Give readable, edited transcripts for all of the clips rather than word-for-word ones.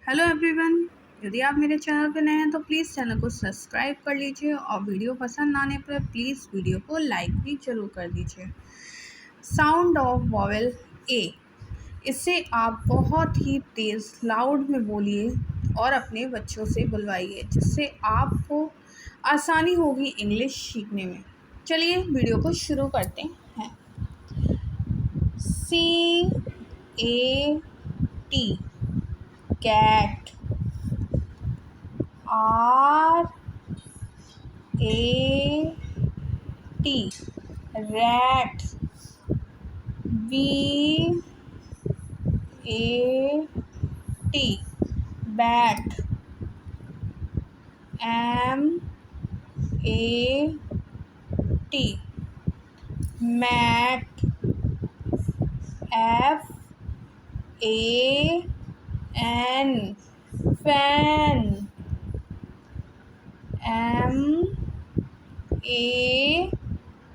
Hello everyone. यदि आप मेरे चैनल पर नए हैं तो प्लीज़ चैनल को सब्सक्राइब कर लीजिए और वीडियो पसंद आने पर प्लीज़ वीडियो को लाइक भी ज़रूर कर दीजिए। साउंड ऑफ वॉवेल ए, इसे आप बहुत ही तेज़ लाउड में बोलिए और अपने बच्चों से बुलवाइए, जिससे आपको आसानी होगी इंग्लिश सीखने में। चलिए वीडियो को शुरू करते हैं। CAT, cat. RAT, rat। BAT, bat। MAT, mat। FAN, fan।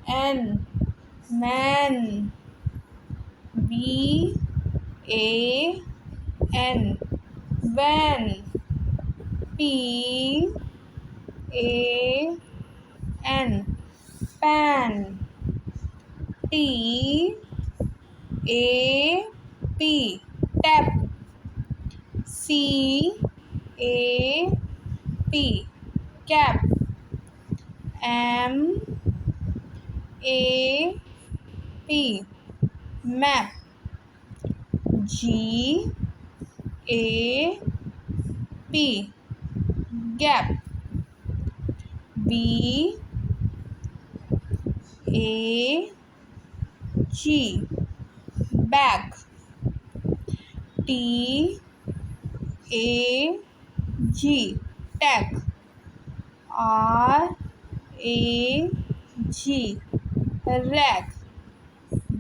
MAN, man। BAN, van। PAN, pan। TAP, tap। CAP, cap। MAP, map। GAP, gap। BAG, bag। TAG, tag। RAG, rag।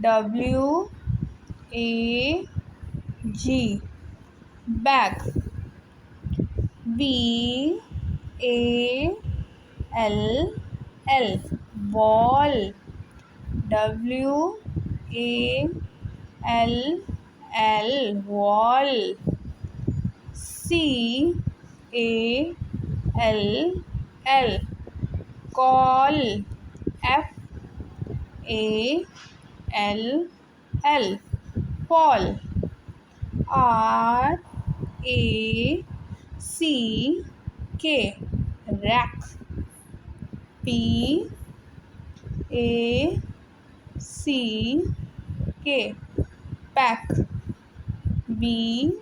WAG, bag। BALL, ball। WALL, wall। CALL, call। FALL, fall। RACK, rack। PACK, pack। BACK,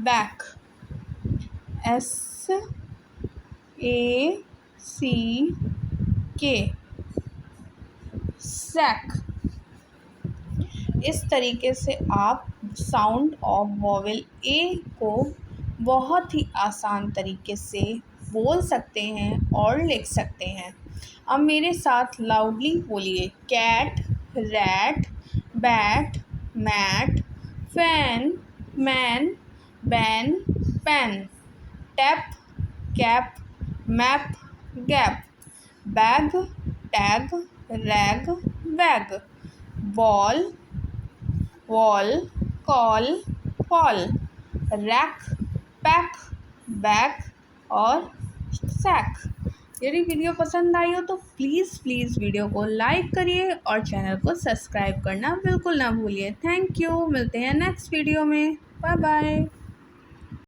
back। SACK, sack। इस तरीके से आप sound of vowel ए को बहुत ही आसान तरीके से बोल सकते हैं और लिख सकते हैं। अब मेरे साथ लाउडली बोलिए। Cat, rat, bat, mat, fan, man, ban, pan. Tap, cap, map, gap. Bag, tag, rag, bag. Ball, wall, call, fall. Rack, pack, bag और सैक। यदि वीडियो पसंद आई हो तो प्लीज़ वीडियो को लाइक करिए और चैनल को सब्सक्राइब करना बिल्कुल ना भूलिए। Thank you. मिलते हैं नेक्स्ट वीडियो में। Bye bye.